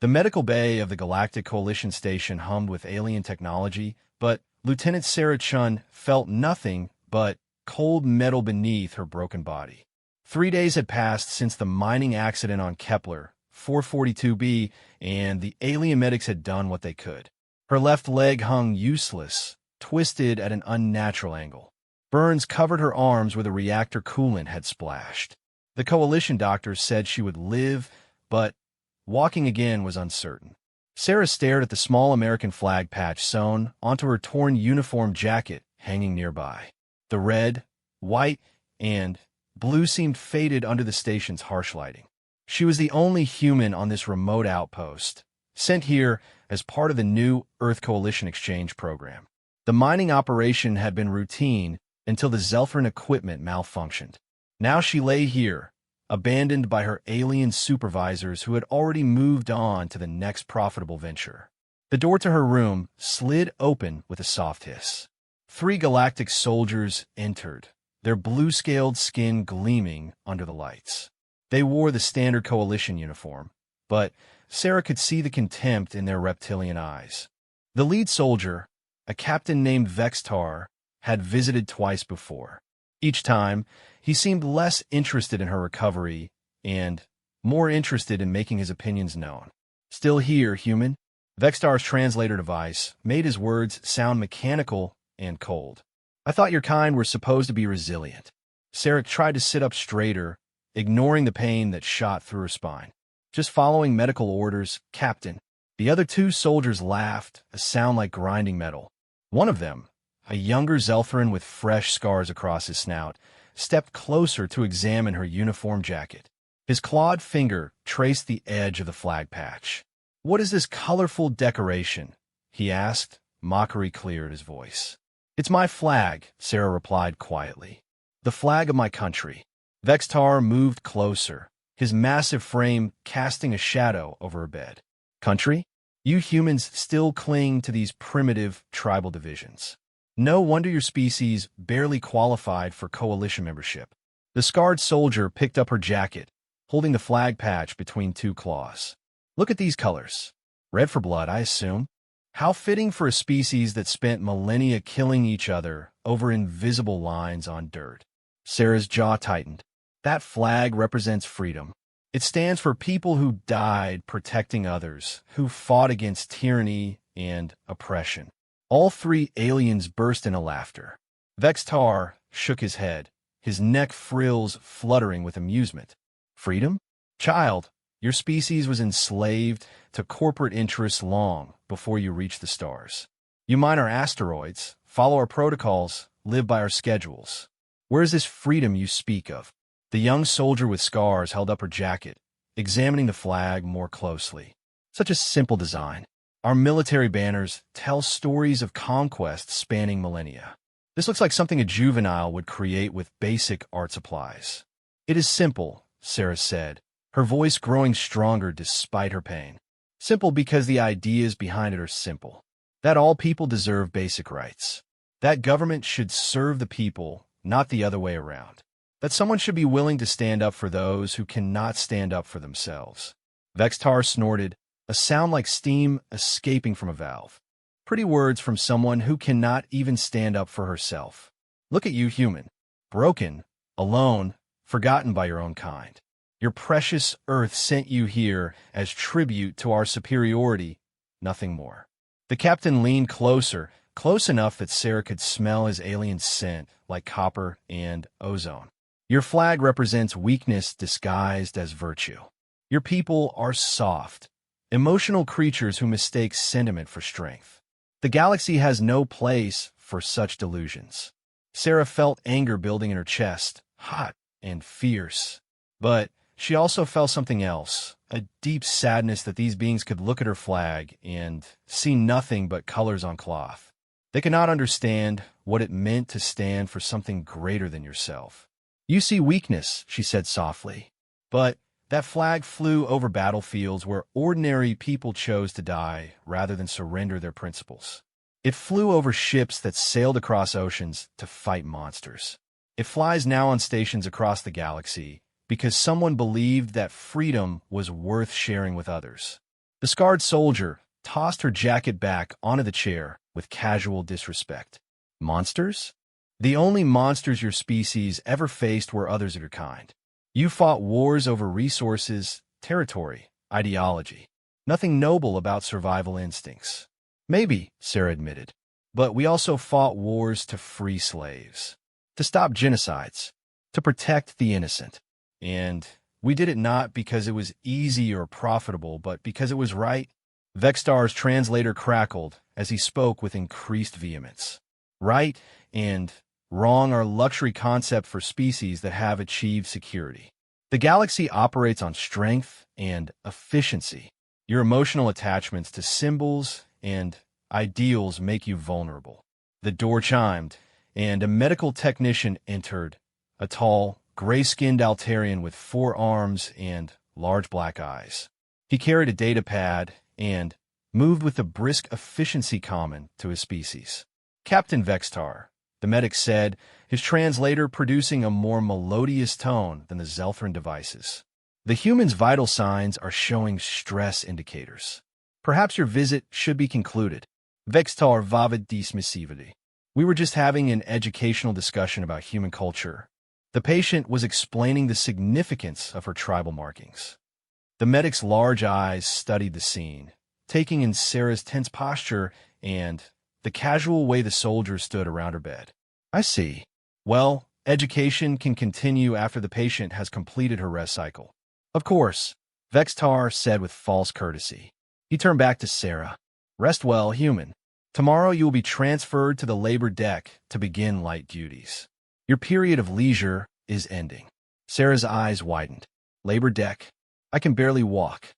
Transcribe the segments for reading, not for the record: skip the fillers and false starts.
The medical bay of the Galactic Coalition station hummed with alien technology, but Lieutenant Sarah Chun felt nothing but cold metal beneath her broken body. 3 days had passed since the mining accident on Kepler 442b, and the alien medics had done what they could. Her left leg hung useless, twisted at an unnatural angle. Burns covered her arms where the reactor coolant had splashed. The Coalition doctors said she would live, but walking again was uncertain. Sarah stared at the small American flag patch sewn onto her torn uniform jacket hanging nearby. The red, white, and blue seemed faded under the station's harsh lighting. She was the only human on this remote outpost, sent here as part of the new Earth Coalition exchange program. The mining operation had been routine until the Zelfrin equipment malfunctioned. Now she lay here, abandoned by her alien supervisors who had already moved on to the next profitable venture. The door to her room slid open with a soft hiss. 3 galactic soldiers entered, their blue-scaled skin gleaming under the lights. They wore the standard Coalition uniform, but Sarah could see the contempt in their reptilian eyes. The lead soldier, a captain named Vextar, had visited twice before. Each time, he seemed less interested in her recovery and more interested in making his opinions known. "Still here, human?" Vextar's translator device made his words sound mechanical and cold. "I thought your kind were supposed to be resilient." Sarah tried to sit up straighter, ignoring the pain that shot through her spine. "Just following medical orders, Captain." The other 2 soldiers laughed, a sound like grinding metal. One of them, a younger Zelfrin with fresh scars across his snout, stepped closer to examine her uniform jacket. His clawed finger traced the edge of the flag patch. "What is this colorful decoration?" he asked. Mockery cleared his voice. "It's my flag," Sarah replied quietly. "The flag of my country." Vextar moved closer, his massive frame casting a shadow over her bed. "Country? You humans still cling to these primitive tribal divisions. No wonder your species barely qualified for Coalition membership." The scarred soldier picked up her jacket, holding the flag patch between 2 claws. "Look at these colors. Red for blood, I assume. How fitting for a species that spent millennia killing each other over invisible lines on dirt." Sarah's jaw tightened. "That flag represents freedom. It stands for people who died protecting others, who fought against tyranny and oppression." All 3 aliens burst into laughter. Vextar shook his head, his neck frills fluttering with amusement. "Freedom? Child, your species was enslaved to corporate interests long before you reached the stars. You mine our asteroids, follow our protocols, live by our schedules. Where is this freedom you speak of?" The young soldier with scars held up her jacket, examining the flag more closely. "Such a simple design. Our military banners tell stories of conquest spanning millennia. This looks like something a juvenile would create with basic art supplies." "It is simple," Sarah said, her voice growing stronger despite her pain. "Simple because the ideas behind it are simple. That all people deserve basic rights. That government should serve the people, not the other way around. That someone should be willing to stand up for those who cannot stand up for themselves." Vextar snorted, a sound like steam escaping from a valve. "Pretty words from someone who cannot even stand up for herself. Look at you, human. Broken, alone, forgotten by your own kind. Your precious Earth sent you here as tribute to our superiority, nothing more." The captain leaned closer, close enough that Sarah could smell his alien scent like copper and ozone. "Your flag represents weakness disguised as virtue. Your people are soft, emotional creatures who mistake sentiment for strength. The galaxy has no place for such delusions." Sarah felt anger building in her chest, hot and fierce. But she also felt something else, a deep sadness that these beings could look at her flag and see nothing but colors on cloth. They could not understand what it meant to stand for something greater than yourself. "You see weakness," she said softly. "But that flag flew over battlefields where ordinary people chose to die rather than surrender their principles. It flew over ships that sailed across oceans to fight monsters. It flies now on stations across the galaxy because someone believed that freedom was worth sharing with others. The scarred soldier tossed her jacket back onto the chair with casual disrespect. Monsters? The only monsters your species ever faced were others of your kind. You fought wars over resources, territory, ideology. Nothing noble about survival instincts. Maybe, Sarah admitted. But we also fought wars to free slaves, to stop genocides, to protect the innocent. And we did it not because it was easy or profitable, but because it was right. Vextar's translator crackled as he spoke with increased vehemence. Right and wrong are luxury concepts for species that have achieved security. The galaxy operates on strength and efficiency. Your emotional attachments to symbols and ideals make you vulnerable. The door chimed, and a medical technician entered, a tall, gray-skinned Altarian with 4 arms and large black eyes. He carried a data pad and moved with a brisk efficiency common to his species. Captain Vextar, the medic said, his translator producing a more melodious tone than the Zelthran devices. The human's vital signs are showing stress indicators. Perhaps your visit should be concluded. Vextar vavid dismissivity. We were just having an educational discussion about human culture. The patient was explaining the significance of her tribal markings. The medic's large eyes studied the scene, taking in Sarah's tense posture and the casual way the soldiers stood around her bed. I see. Well, education can continue after the patient has completed her rest cycle. Of course, Vextar said with false courtesy. He turned back to Sarah. Rest well, human. Tomorrow you will be transferred to the labor deck to begin light duties. Your period of leisure is ending. Sarah's eyes widened. Labor deck? I can barely walk.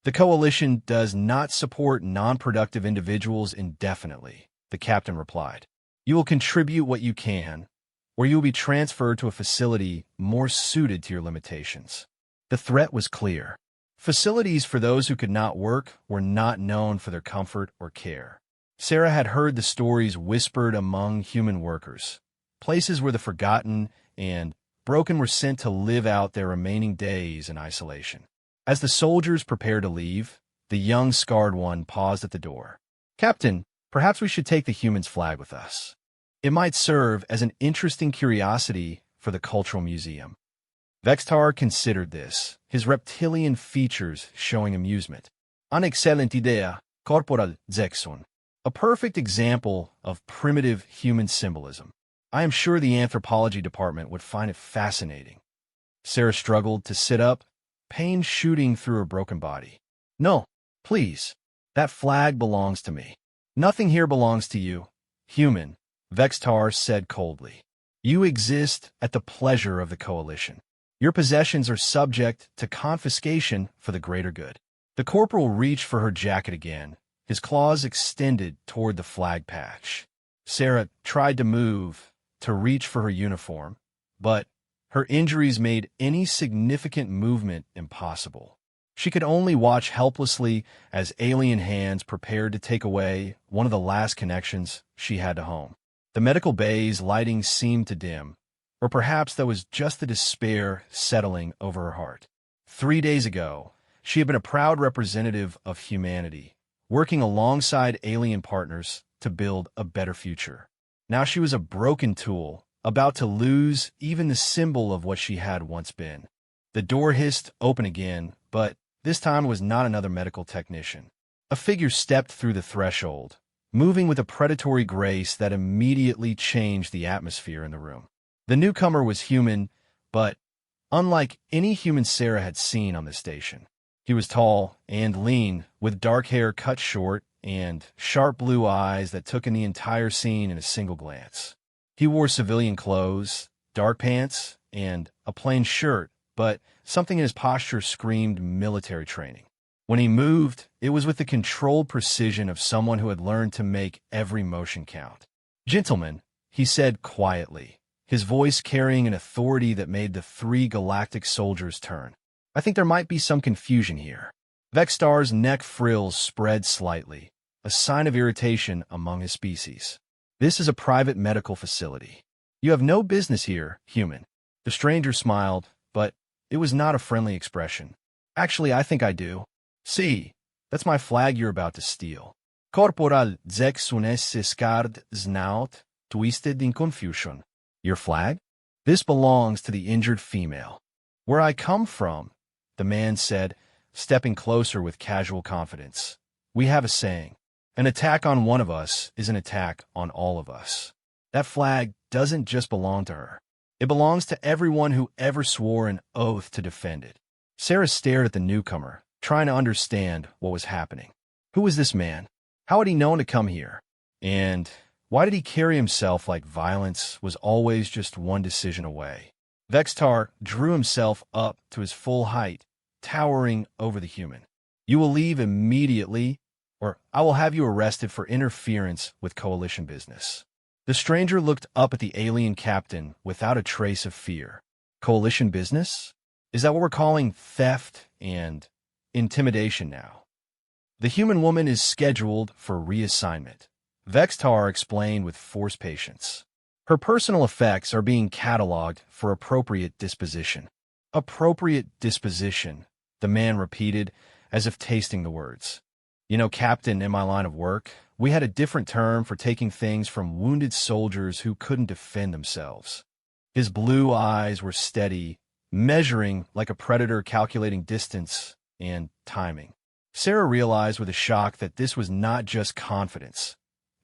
The Coalition does not support non-productive individuals indefinitely, the captain replied. You will contribute what you can, or you will be transferred to a facility more suited to your limitations. The threat was clear. Facilities for those who could not work were not known for their comfort or care. Sarah had heard the stories whispered among human workers, places where the forgotten and broken were sent to live out their remaining days in isolation. As the soldiers prepared to leave, the young scarred one paused at the door. Captain, perhaps we should take the human's flag with us. It might serve as an interesting curiosity for the Cultural Museum. Vextar considered this, his reptilian features showing amusement. An excellent idea, Corporal Zexon. A perfect example of primitive human symbolism. I am sure the anthropology department would find it fascinating. Sarah struggled to sit up, pain shooting through her broken body. No, please. That flag belongs to me. Nothing here belongs to you, human, Vextar said coldly. You exist at the pleasure of the Coalition. Your possessions are subject to confiscation for the greater good. The corporal reached for her jacket again, his claws extended toward the flag patch. Sarah tried to move, to reach for her uniform, but her injuries made any significant movement impossible. She could only watch helplessly as alien hands prepared to take away one of the last connections she had to home. The medical bay's lighting seemed to dim, or perhaps that was just the despair settling over her heart. 3 days ago, she had been a proud representative of humanity, working alongside alien partners to build a better future. Now she was a broken tool, about to lose even the symbol of what she had once been. The door hissed open again, but this time it was not another medical technician. A figure stepped through the threshold, moving with a predatory grace that immediately changed the atmosphere in the room. The newcomer was human, but unlike any human Sarah had seen on the station. He was tall and lean, with dark hair cut short and sharp blue eyes that took in the entire scene in a single glance. He wore civilian clothes, dark pants, and a plain shirt, but something in his posture screamed military training. When he moved, it was with the controlled precision of someone who had learned to make every motion count. Gentlemen, he said quietly, his voice carrying an authority that made the 3 galactic soldiers turn. I think there might be some confusion here. Vextar's neck frills spread slightly, a sign of irritation among his species. This is a private medical facility. You have no business here, human. The stranger smiled, but it was not a friendly expression. Actually, I think I do. See, That's my flag you're about to steal. Corporal Zexunes Scarred Snout twisted in confusion. Your flag? This belongs to the injured female. Where I come from, the man said, stepping closer with casual confidence. We have a saying. An attack on one of us is an attack on all of us. That flag doesn't just belong to her. It belongs to everyone who ever swore an oath to defend it. Sarah stared at the newcomer, trying to understand what was happening. Who was this man? How had he known to come here? And why did he carry himself like violence was always just one decision away? Vextar drew himself up to his full height, towering over the human. You will leave immediately, or I will have you arrested for interference with Coalition business. The stranger looked up at the alien captain without a trace of fear. Coalition business? Is that what we're calling theft and intimidation now? The human woman is scheduled for reassignment. Vextar explained with forced patience. Her personal effects are being cataloged for appropriate disposition. Appropriate disposition, the man repeated, as if tasting the words. You know, Captain, in my line of work, we had a different term for taking things from wounded soldiers who couldn't defend themselves. His blue eyes were steady, measuring like a predator calculating distance and timing. Sarah realized with a shock that this was not just confidence.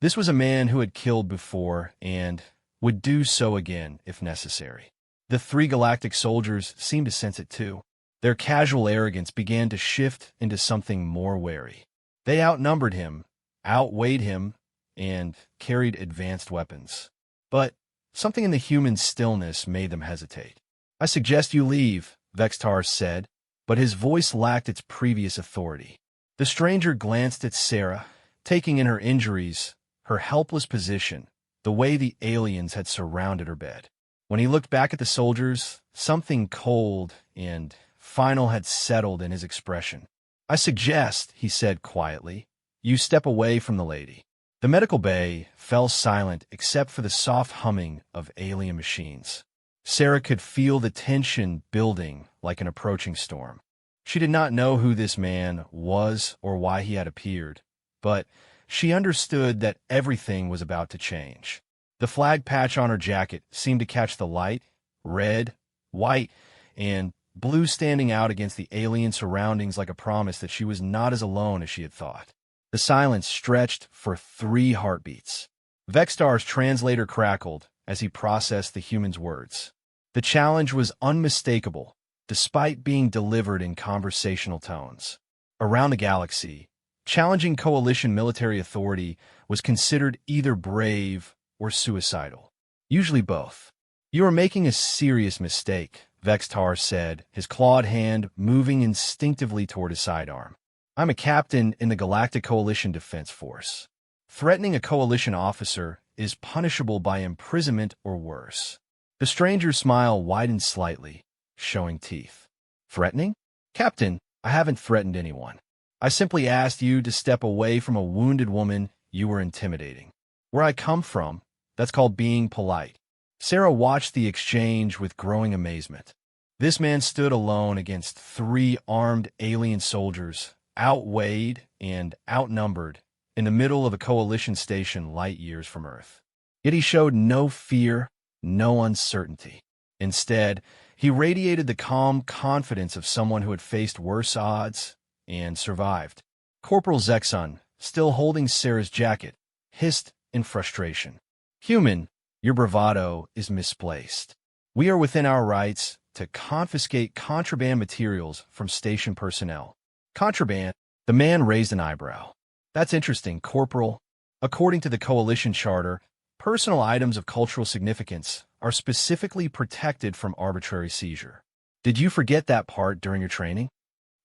This was a man who had killed before and would do so again if necessary. The three galactic soldiers seemed to sense it too. Their casual arrogance began to shift into something more wary. They outnumbered him, outweighed him, and carried advanced weapons. But something in the human stillness made them hesitate. I suggest you leave, Vextar said, but his voice lacked its previous authority. The stranger glanced at Sarah, taking in her injuries, her helpless position, the way the aliens had surrounded her bed. When he looked back at the soldiers, something cold and final had settled in his expression. I suggest, he said quietly, you step away from the lady. The medical bay fell silent except for the soft humming of alien machines. Sarah could feel the tension building like an approaching storm. She did not know who this man was or why he had appeared, but she understood that everything was about to change. The flag patch on her jacket seemed to catch the light, red, white, and blue standing out against the alien surroundings like a promise that she was not as alone as she had thought. The silence stretched for 3 heartbeats. Vextar's translator crackled as he processed the human's words. The challenge was unmistakable, despite being delivered in conversational tones. Around the galaxy, challenging coalition military authority was considered either brave or suicidal. Usually both. You are making a serious mistake, Vextar said, his clawed hand moving instinctively toward his sidearm. I'm a captain in the Galactic Coalition Defense Force. Threatening a coalition officer is punishable by imprisonment or worse. The stranger's smile widened slightly, showing teeth. Threatening? Captain, I haven't threatened anyone. I simply asked you to step away from a wounded woman you were intimidating. Where I come from, that's called being polite. Sarah watched the exchange with growing amazement. This man stood alone against 3 armed alien soldiers, outweighed and outnumbered, in the middle of a coalition station light years from Earth. Yet he showed no fear, no uncertainty. Instead, he radiated the calm confidence of someone who had faced worse odds and survived. Corporal Zexun, still holding Sarah's jacket, hissed in frustration. Human, your bravado is misplaced. We are within our rights to confiscate contraband materials from station personnel. Contraband? The man raised an eyebrow. That's interesting, Corporal. According to the Coalition Charter, personal items of cultural significance are specifically protected from arbitrary seizure. Did you forget that part during your training?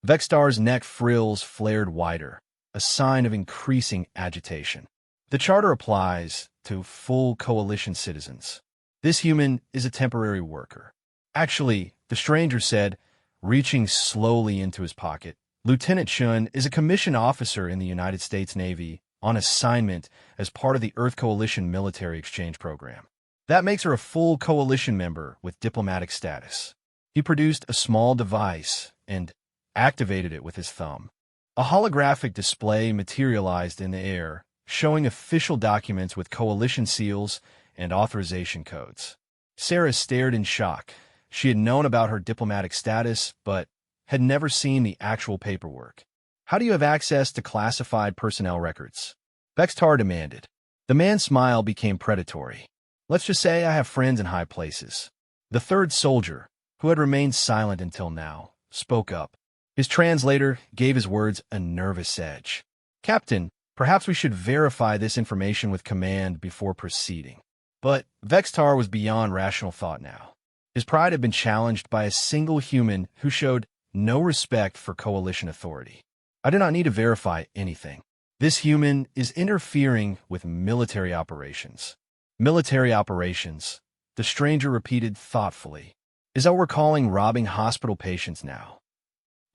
Vextar's neck frills flared wider, a sign of increasing agitation. The charter applies to full coalition citizens. This human is a temporary worker. Actually, the stranger said, reaching slowly into his pocket, Lieutenant Shun is a commissioned officer in the United States Navy on assignment as part of the Earth Coalition military exchange program. That makes her a full coalition member with diplomatic status. He produced a small device and activated it with his thumb. A holographic display materialized in the air, showing official documents with coalition seals and authorization codes. Sarah stared in shock. She had known about her diplomatic status, but had never seen the actual paperwork. "How do you have access to classified personnel records?" Vextar demanded. The man's smile became predatory. "Let's just say I have friends in high places." The third soldier, who had remained silent until now, spoke up. His translator gave his words a nervous edge. "Captain, perhaps we should verify this information with command before proceeding." But Vextar was beyond rational thought now. His pride had been challenged by a single human who showed no respect for coalition authority. "I do not need to verify anything. This human is interfering with military operations." "Military operations," the stranger repeated thoughtfully. "Is that what we're calling robbing hospital patients now?"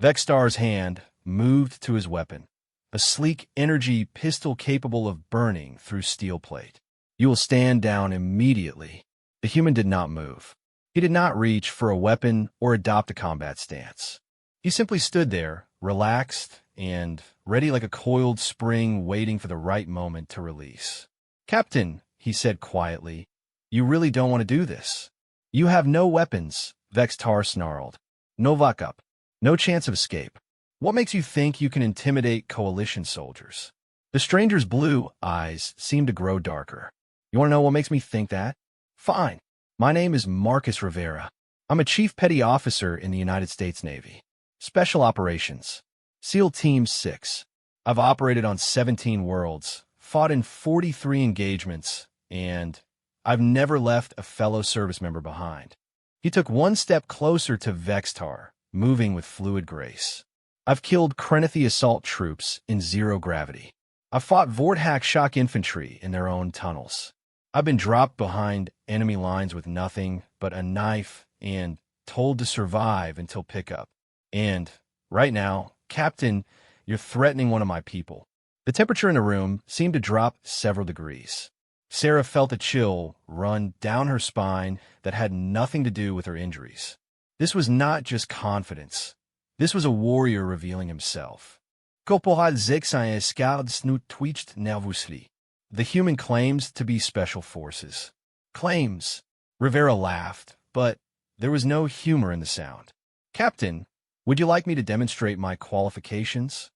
Vextar's hand moved to his weapon, a sleek energy pistol capable of burning through steel plate. "You will stand down immediately." The human did not move. He did not reach for a weapon or adopt a combat stance. He simply stood there, relaxed and ready like a coiled spring waiting for the right moment to release. "Captain," he said quietly, "you really don't want to do this." "You have no weapons," Vextar snarled. "No backup. No chance of escape. What makes you think you can intimidate coalition soldiers?" The stranger's blue eyes seemed to grow darker. "You want to know what makes me think that? Fine. My name is Marcus Rivera. I'm a chief petty officer in the United States Navy. Special Operations. SEAL Team 6. I've operated on 17 worlds, fought in 43 engagements, and I've never left a fellow service member behind." He took one step closer to Vextar, moving with fluid grace. "I've killed Krenethi assault troops in zero gravity. I've fought Vorthak shock infantry in their own tunnels. I've been dropped behind enemy lines with nothing but a knife and told to survive until pickup. And right now, Captain, you're threatening one of my people." The temperature in the room seemed to drop several degrees. Sarah felt a chill run down her spine that had nothing to do with her injuries. This was not just confidence. This was a warrior revealing himself. Corporal Zexan Escard snoot twitched nervously. "The human claims to be special forces." "Claims." Rivera laughed, but there was no humor in the sound. "Captain, would you like me to demonstrate my qualifications?"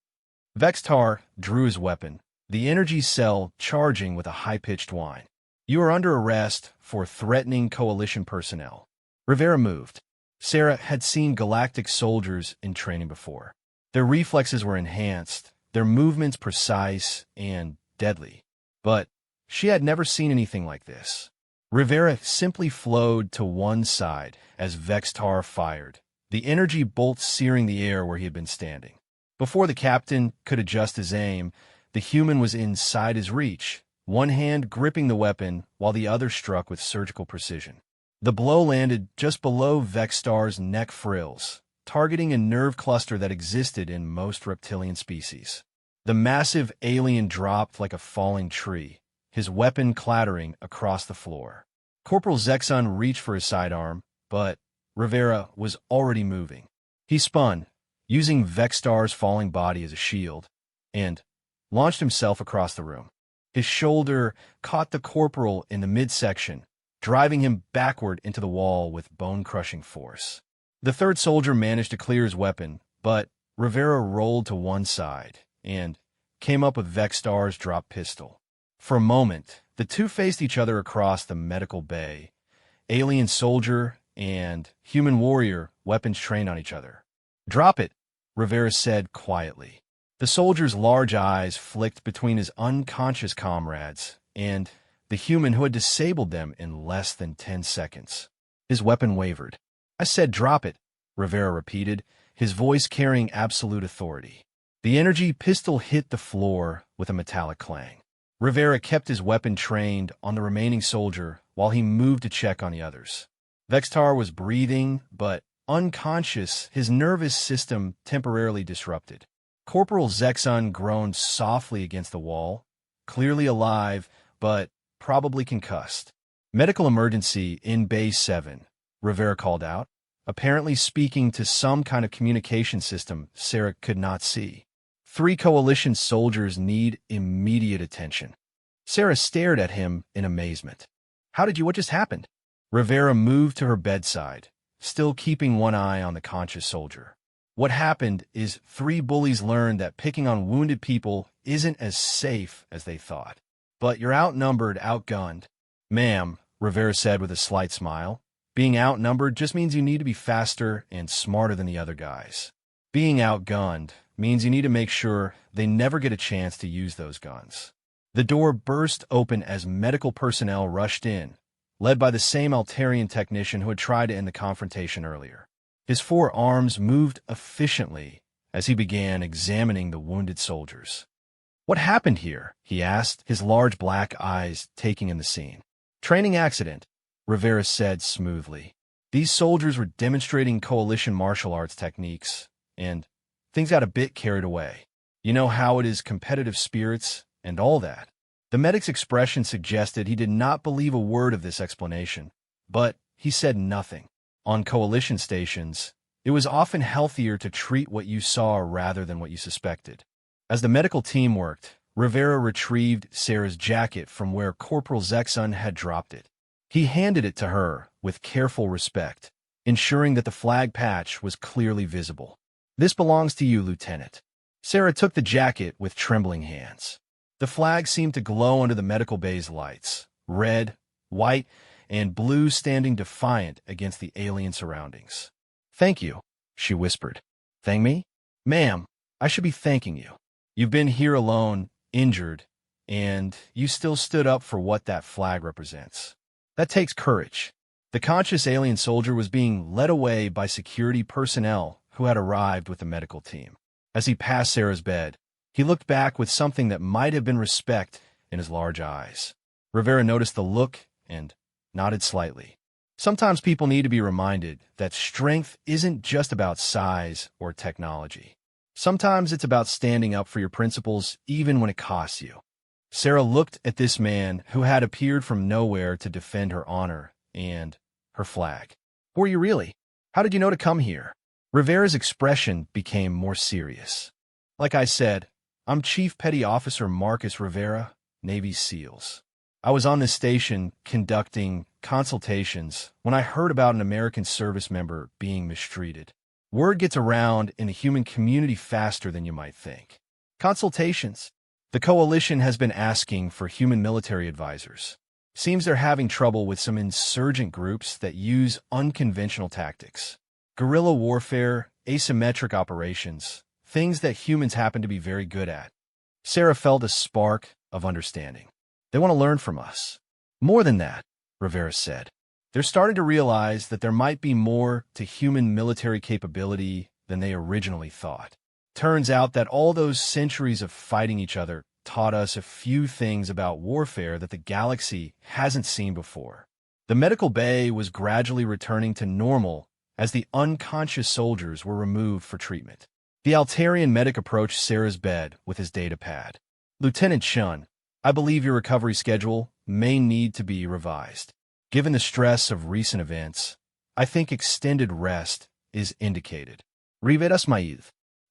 Vextar drew his weapon, the energy cell charging with a high-pitched whine. "You are under arrest for threatening coalition personnel." Rivera moved. Sarah had seen galactic soldiers in training before. Their reflexes were enhanced, their movements precise and deadly. But she had never seen anything like this. Rivera simply flowed to one side as Vextar fired, the energy bolt searing the air where he had been standing. Before the captain could adjust his aim, the human was inside his reach, one hand gripping the weapon while the other struck with surgical precision. The blow landed just below Vextar's neck frills, targeting a nerve cluster that existed in most reptilian species. The massive alien dropped like a falling tree, his weapon clattering across the floor. Corporal Zexan reached for his sidearm, but Rivera was already moving. He spun, using Vextar's falling body as a shield, and launched himself across the room. His shoulder caught the corporal in the midsection, driving him backward into the wall with bone-crushing force. The third soldier managed to clear his weapon, but Rivera rolled to one side and came up with Vextar's drop pistol. For a moment, the two faced each other across the medical bay, alien soldier and human warrior, weapons trained on each other. "Drop it," Rivera said quietly. The soldier's large eyes flicked between his unconscious comrades and the human who had disabled them in less than 10 seconds. His weapon wavered. "I said drop it," Rivera repeated, his voice carrying absolute authority. The energy pistol hit the floor with a metallic clang. Rivera kept his weapon trained on the remaining soldier while he moved to check on the others. Vextar was breathing, but unconscious, his nervous system temporarily disrupted. Corporal Zexan groaned softly against the wall, clearly alive, but probably concussed. "Medical emergency in Bay 7, Rivera called out, apparently speaking to some kind of communication system Sarah could not see. Three coalition soldiers need immediate attention. Sarah stared at him in amazement. What just happened? Rivera moved to her bedside, still keeping one eye on the conscious soldier. What happened is three bullies learned that picking on wounded people isn't as safe as they thought. But you're outnumbered, outgunned. Ma'am, Rivera said with a slight smile, being outnumbered just means you need to be faster and smarter than the other guys. Being outgunned means you need to make sure they never get a chance to use those guns. The door burst open as medical personnel rushed in, led by the same Altarian technician who had tried to end the confrontation earlier. His four arms moved efficiently as he began examining the wounded soldiers. "What happened here?" he asked, his large black eyes taking in the scene. "Training accident," Rivera said smoothly. "These soldiers were demonstrating coalition martial arts techniques, and things got a bit carried away. You know how it is, competitive spirits and all that." The medic's expression suggested he did not believe a word of this explanation, but he said nothing. On coalition stations, it was often healthier to treat what you saw rather than what you suspected. As the medical team worked, Rivera retrieved Sarah's jacket from where Corporal Zexon had dropped it. He handed it to her with careful respect, ensuring that the flag patch was clearly visible. "This belongs to you, Lieutenant." Sarah took the jacket with trembling hands. The flag seemed to glow under the medical bay's lights, red, white, and blue standing defiant against the alien surroundings. "Thank you," she whispered. "Thank me? Ma'am, I should be thanking you. You've been here alone, injured, and you still stood up for what that flag represents. That takes courage." The conscious alien soldier was being led away by security personnel who had arrived with the medical team. As he passed Sarah's bed, he looked back with something that might have been respect in his large eyes. Rivera noticed the look and nodded slightly. Sometimes people need to be reminded that strength isn't just about size or technology. Sometimes it's about standing up for your principles even when it costs you. Sarah looked at this man who had appeared from nowhere to defend her honor and her flag. "Who are you really? How did you know to come here?" Rivera's expression became more serious. "Like I said, I'm Chief Petty Officer Marcus Rivera, Navy SEALs. I was on this station conducting consultations when I heard about an American service member being mistreated. Word gets around in the human community faster than you might think. Consultations. The Coalition has been asking for human military advisors. Seems they're having trouble with some insurgent groups that use unconventional tactics. Guerrilla warfare, asymmetric operations, things that humans happen to be very good at." Sarah felt a spark of understanding. "They want to learn from us." "More than that," Rivera said. "They're starting to realize that there might be more to human military capability than they originally thought. Turns out that all those centuries of fighting each other taught us a few things about warfare that the galaxy hasn't seen before." The medical bay was gradually returning to normal as the unconscious soldiers were removed for treatment. The Altarian medic approached Sarah's bed with his data pad. "Lieutenant Shun, I believe your recovery schedule may need to be revised. Given the stress of recent events, I think extended rest is indicated." "Rivedas Maïd."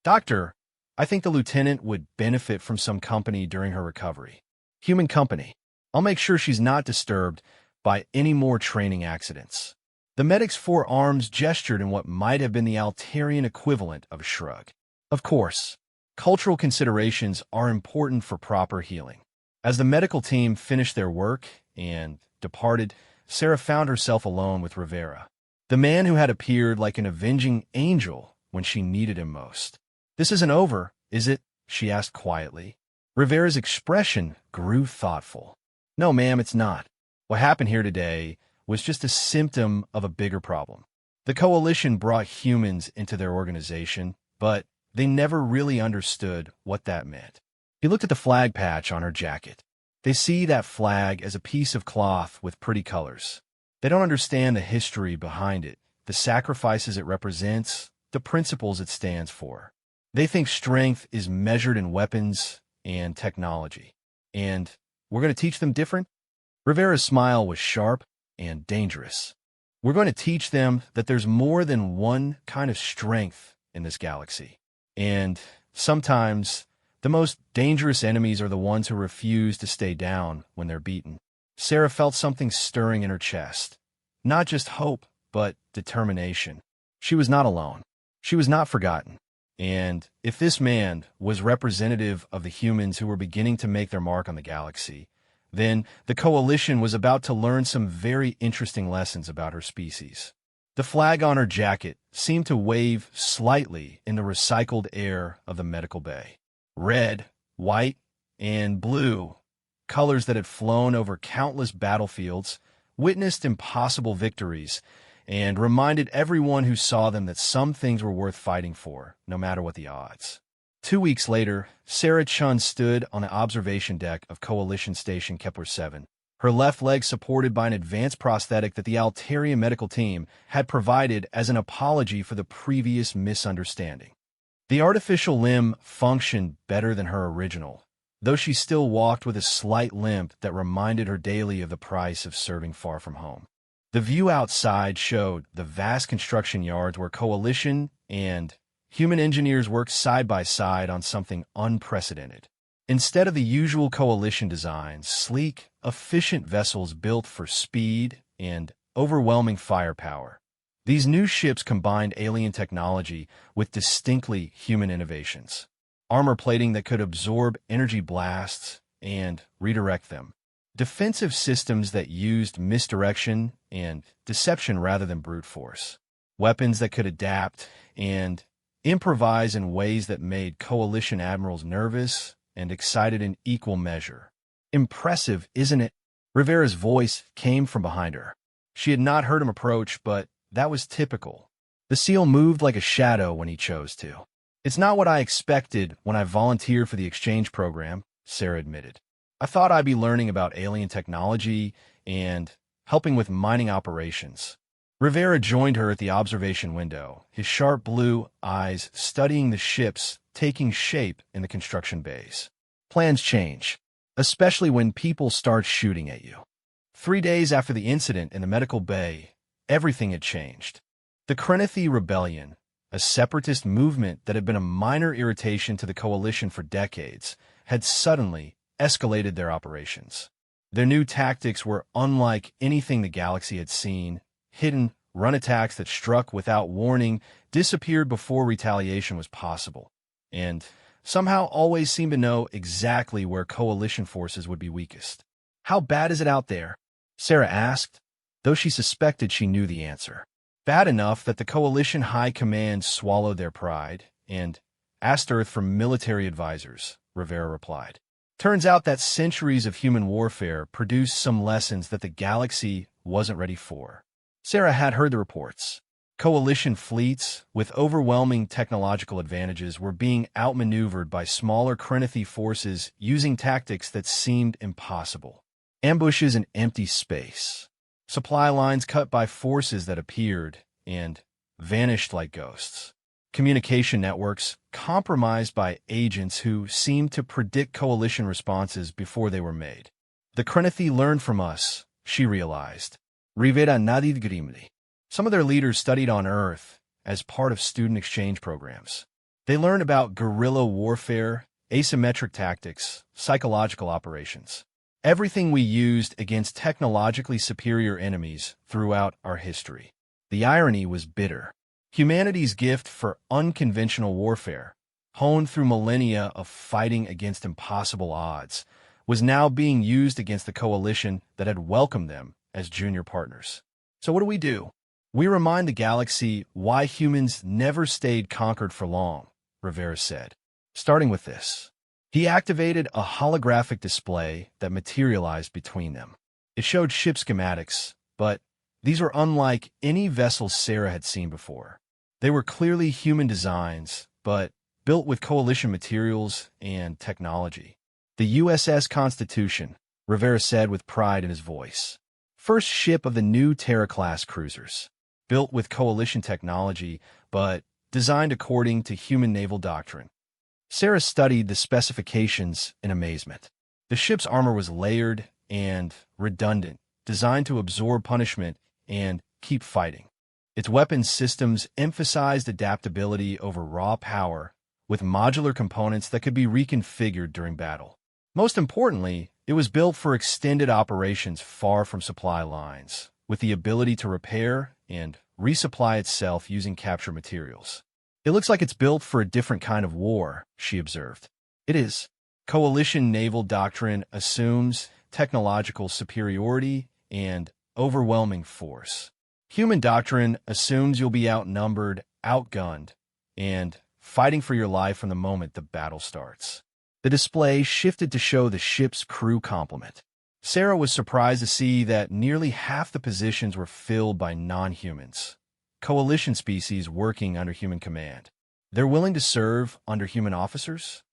"Doctor, I think the lieutenant would benefit from some company during her recovery. Human company. I'll make sure she's not disturbed by any more training accidents." The medic's four arms gestured in what might have been the Altarian equivalent of a shrug. Of course, cultural considerations are important for proper healing. As the medical team finished their work and departed, Sarah found herself alone with Rivera, the man who had appeared like an avenging angel when she needed him most. "This isn't over, is it?" she asked quietly. Rivera's expression grew thoughtful. "No, ma'am, it's not. What happened here today was just a symptom of a bigger problem. The Coalition brought humans into their organization, but they never really understood what that meant." He looked at the flag patch on her jacket. "They see that flag as a piece of cloth with pretty colors. They don't understand the history behind it, the sacrifices it represents, the principles it stands for. They think strength is measured in weapons and technology. And we're going to teach them different?" Rivera's smile was sharp and dangerous. "We're going to teach them that there's more than one kind of strength in this galaxy. And sometimes The most dangerous enemies are the ones who refuse to stay down when they're beaten. Sarah felt something stirring in her chest. Not just hope, but determination. She was not alone. She was not forgotten. And if this man was representative of the humans who were beginning to make their mark on the galaxy, then the Coalition was about to learn some very interesting lessons about her species. The flag on her jacket seemed to wave slightly in the recycled air of the medical bay. Red, white, and blue, colors that had flown over countless battlefields, witnessed impossible victories, and reminded everyone who saw them that some things were worth fighting for, no matter what the odds. 2 weeks later, Sarah Chun stood on the observation deck of Coalition Station Kepler-7, her left leg supported by an advanced prosthetic that the Altarian medical team had provided as an apology for the previous misunderstanding. The artificial limb functioned better than her original, though she still walked with a slight limp that reminded her daily of the price of serving far from home. The view outside showed the vast construction yards where Coalition and human engineers worked side by side on something unprecedented. Instead of the usual Coalition designs, sleek, efficient vessels built for speed and overwhelming firepower, these new ships combined alien technology with distinctly human innovations. Armor plating that could absorb energy blasts and redirect them. Defensive systems that used misdirection and deception rather than brute force. Weapons that could adapt and improvise in ways that made Coalition admirals nervous and excited in equal measure. Impressive, isn't it? Rivera's voice came from behind her. She had not heard him approach, but that was typical. The SEAL moved like a shadow when he chose to. It's not what I expected when I volunteered for the exchange program, Sarah admitted. I thought I'd be learning about alien technology and helping with mining operations. Rivera joined her at the observation window, his sharp blue eyes studying the ships taking shape in the construction bays. Plans change, especially when people start shooting at you. 3 days after the incident in the medical bay, everything had changed. The Krenethi Rebellion, a separatist movement that had been a minor irritation to the Coalition for decades, had suddenly escalated their operations. Their new tactics were unlike anything the galaxy had seen. Hidden run attacks that struck without warning, disappeared before retaliation was possible, and somehow always seemed to know exactly where Coalition forces would be weakest. "How bad is it out there?" Sarah asked, though she suspected she knew the answer. Bad enough that the Coalition High Command swallowed their pride and asked Earth for military advisors, Rivera replied. Turns out that centuries of human warfare produced some lessons that the galaxy wasn't ready for. Sarah had heard the reports. Coalition fleets, with overwhelming technological advantages, were being outmaneuvered by smaller Krenethi forces using tactics that seemed impossible. Ambushes in empty space. Supply lines cut by forces that appeared and vanished like ghosts. Communication networks compromised by agents who seemed to predict Coalition responses before they were made. The Krenethi learned from us, she realized. Rivera nadid grimly. Some of their leaders studied on Earth as part of student exchange programs. They learned about guerrilla warfare, asymmetric tactics, psychological operations. Everything we used against technologically superior enemies throughout our history. The irony was bitter. Humanity's gift for unconventional warfare, honed through millennia of fighting against impossible odds, was now being used against the Coalition that had welcomed them as junior partners. So what do? We remind the galaxy why humans never stayed conquered for long, Rivera said. Starting with this. He activated a holographic display that materialized between them. It showed ship schematics, but these were unlike any vessels Sarah had seen before. They were clearly human designs, but built with Coalition materials and technology. The USS Constitution, Rivera said with pride in his voice. First ship of the new Terra-class cruisers. Built with Coalition technology, but designed according to human naval doctrine. Sarah studied the specifications in amazement. The ship's armor was layered and redundant, designed to absorb punishment and keep fighting. Its weapons systems emphasized adaptability over raw power, with modular components that could be reconfigured during battle. Most importantly, it was built for extended operations far from supply lines, with the ability to repair and resupply itself using captured materials. "It looks like it's built for a different kind of war," she observed. "It is. Coalition naval doctrine assumes technological superiority and overwhelming force. Human doctrine assumes you'll be outnumbered, outgunned, and fighting for your life from the moment the battle starts." The display shifted to show the ship's crew complement. Sarah was surprised to see that nearly half the positions were filled by non-humans, coalition species working under human command. "They're willing to serve under human officers?"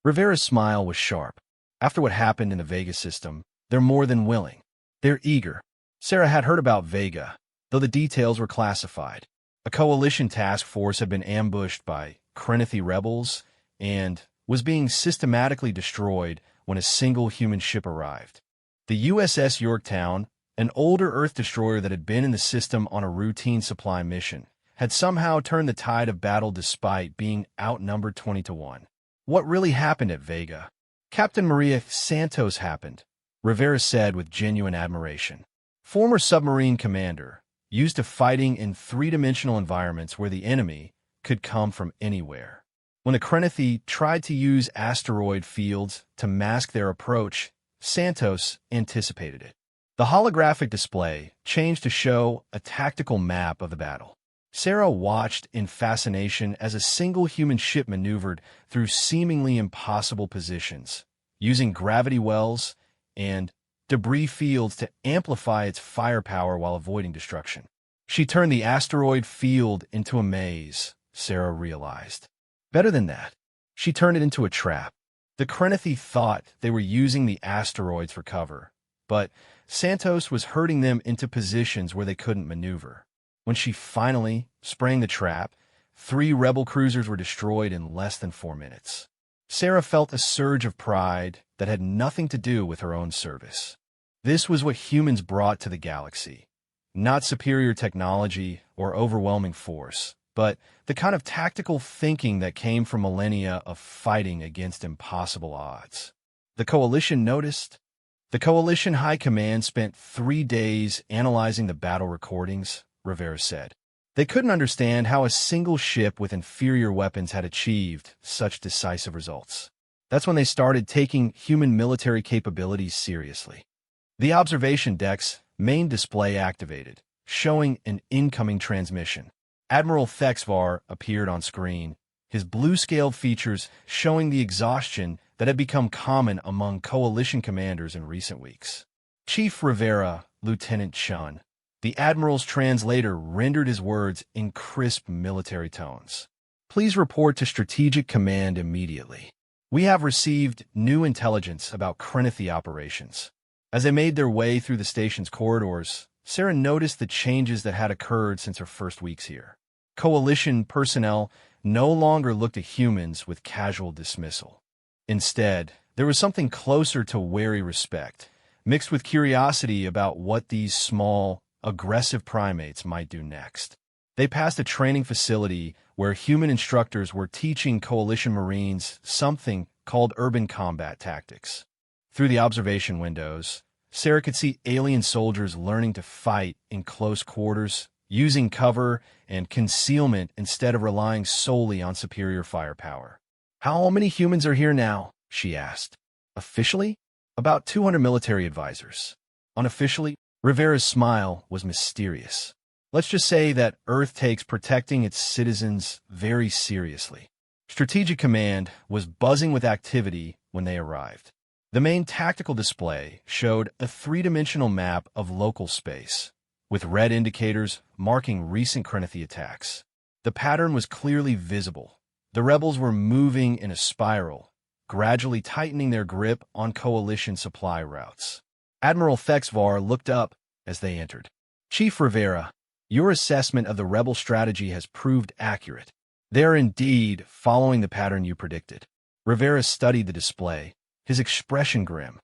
Rivera's smile was sharp. "After what happened in the Vega system, they're more than willing. They're eager." Sarah had heard about Vega, though the details were classified. A coalition task force had been ambushed by Krenithi rebels and was being systematically destroyed when a single human ship arrived. The USS Yorktown, an older Earth destroyer that had been in the system on a routine supply mission, had somehow turned the tide of battle despite being outnumbered 20-1. What really happened at Vega? Captain Maria Santos happened, Rivera said with genuine admiration. Former submarine commander, used to fighting in three-dimensional environments where the enemy could come from anywhere. When the Krenithi tried to use asteroid fields to mask their approach, Santos anticipated it. The holographic display changed to show a tactical map of the battle. Sarah watched in fascination as a single human ship maneuvered through seemingly impossible positions, using gravity wells and debris fields to amplify its firepower while avoiding destruction. She turned the asteroid field into a maze, Sarah realized. Better than that, she turned it into a trap. The Krenithi thought they were using the asteroids for cover, but Santos was herding them into positions where they couldn't maneuver. When she finally sprang the trap, 3 rebel cruisers were destroyed in less than 4 minutes. Sarah felt a surge of pride that had nothing to do with her own service. This was what humans brought to the galaxy. Not superior technology or overwhelming force, but the kind of tactical thinking that came from millennia of fighting against impossible odds. The Coalition noticed. The Coalition High Command spent 3 days analyzing the battle recordings, Rivera said. They couldn't understand how a single ship with inferior weapons had achieved such decisive results. That's when they started taking human military capabilities seriously. The observation deck's main display activated, showing an incoming transmission. Admiral Thexvar appeared on screen, his blue-scaled features showing the exhaustion that had become common among Coalition commanders in recent weeks. Chief Rivera, Lieutenant Chun, the Admiral's translator, rendered his words in crisp military tones. "Please report to Strategic Command immediately. We have received new intelligence about Krenithi operations." As they made their way through the station's corridors, Sarah noticed the changes that had occurred since her first weeks here. Coalition personnel no longer looked at humans with casual dismissal. Instead, there was something closer to wary respect, mixed with curiosity about what these small, aggressive primates might do next. They passed a training facility where human instructors were teaching Coalition Marines something called urban combat tactics. Through the observation windows, Sarah could see alien soldiers learning to fight in close quarters, using cover and concealment instead of relying solely on superior firepower. "How many humans are here now?" she asked. "Officially, about 200 military advisors. Unofficially, Rivera's smile was mysterious. Let's just say that Earth takes protecting its citizens very seriously." Strategic Command was buzzing with activity when they arrived. The main tactical display showed a 3-dimensional map of local space, with red indicators marking recent Krenithi attacks. The pattern was clearly visible. The rebels were moving in a spiral, gradually tightening their grip on Coalition supply routes. Admiral Thexvar looked up as they entered. "Chief Rivera, your assessment of the rebel strategy has proved accurate. They are indeed following the pattern you predicted." Rivera studied the display, his expression grim.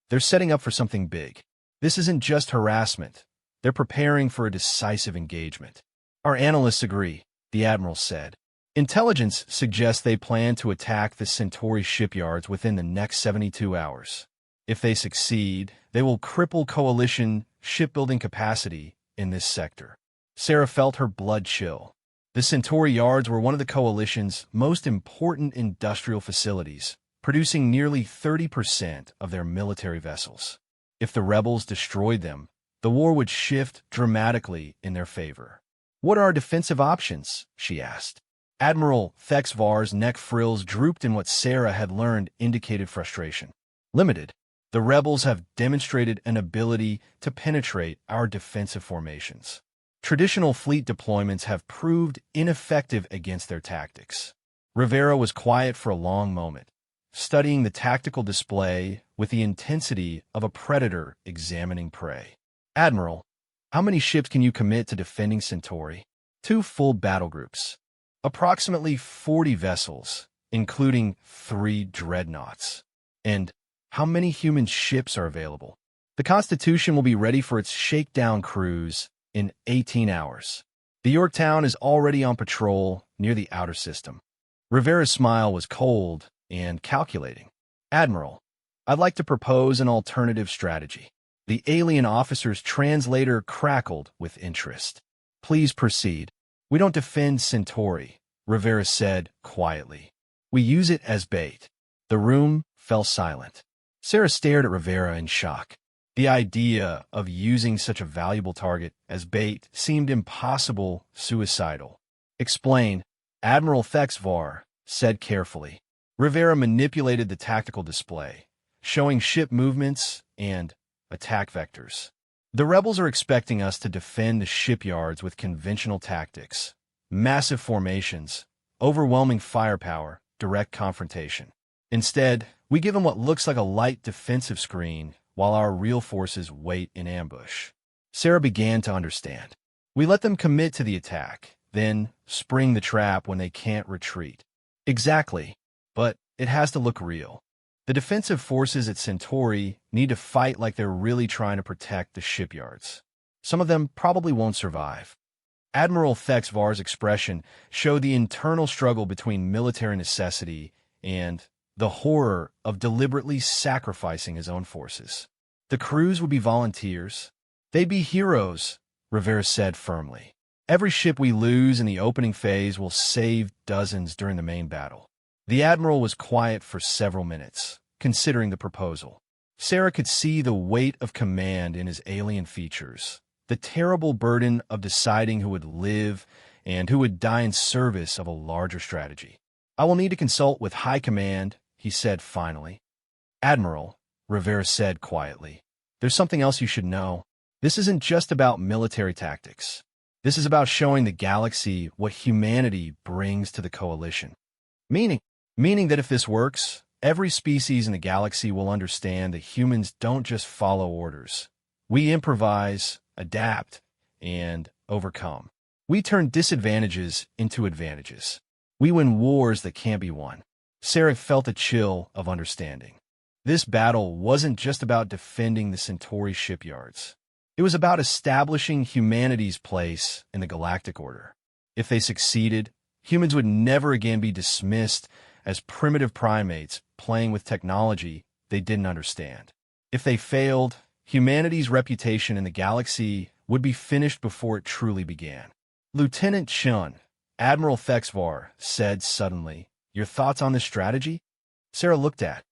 "They're setting up for something big. This isn't just harassment. They're preparing for a decisive engagement." "Our analysts agree," the Admiral said. Intelligence suggests they plan to attack the Centauri shipyards within the next 72 hours. If they succeed, they will cripple coalition shipbuilding capacity in this sector. Sarah felt her blood chill. The Centauri yards were one of the coalition's most important industrial facilities, producing nearly 30% of their military vessels. If the rebels destroyed them, the war would shift dramatically in their favor. "What are our defensive options?" she asked. Admiral Thexvar's neck frills drooped in what Sarah had learned indicated frustration. "Limited. The rebels have demonstrated an ability to penetrate our defensive formations. Traditional fleet deployments have proved ineffective against their tactics." Rivera was quiet for a long moment, studying the tactical display with the intensity of a predator examining prey. "Admiral, how many ships can you commit to defending Centauri?" "2 full battle groups. Approximately 40 vessels, including 3 dreadnoughts." "And how many human ships are available?" "The Constitution will be ready for its shakedown cruise in 18 hours. The Yorktown is already on patrol near the outer system." Rivera's smile was cold and calculating. "Admiral, I'd like to propose an alternative strategy." The alien officer's translator crackled with interest. "Please proceed." "We don't defend Centauri," Rivera said quietly. "We use it as bait." The room fell silent. Sarah stared at Rivera in shock. The idea of using such a valuable target as bait seemed impossible, suicidal. "Explain," Admiral Thexvar said carefully. Rivera manipulated the tactical display, showing ship movements and attack vectors. "The rebels are expecting us to defend the shipyards with conventional tactics, massive formations, overwhelming firepower, direct confrontation. Instead, we give them what looks like a light defensive screen while our real forces wait in ambush." Sarah began to understand. "We let them commit to the attack, then spring the trap when they can't retreat." "Exactly, but it has to look real. The defensive forces at Centauri need to fight like they're really trying to protect the shipyards. Some of them probably won't survive." Admiral Thexvar's expression showed the internal struggle between military necessity and the horror of deliberately sacrificing his own forces. "The crews would be volunteers. They'd be heroes," Rivera said firmly. "Every ship we lose in the opening phase will save dozens during the main battle." The Admiral was quiet for several minutes, considering the proposal. Sarah could see the weight of command in his alien features, the terrible burden of deciding who would live and who would die in service of a larger strategy. "I will need to consult with High Command," he said finally. "Admiral," Rivera said quietly, "there's something else you should know. This isn't just about military tactics. This is about showing the galaxy what humanity brings to the coalition. Meaning that if this works, every species in the galaxy will understand that humans don't just follow orders. We improvise, adapt, and overcome. We turn disadvantages into advantages. We win wars that can't be won." Sarah felt a chill of understanding. This battle wasn't just about defending the Centauri shipyards. It was about establishing humanity's place in the galactic order. If they succeeded, humans would never again be dismissed as primitive primates playing with technology they didn't understand. If they failed, humanity's reputation in the galaxy would be finished before it truly began. "Lieutenant Chun," Admiral Thexvar said suddenly, "your thoughts on this strategy?" Sarah looked at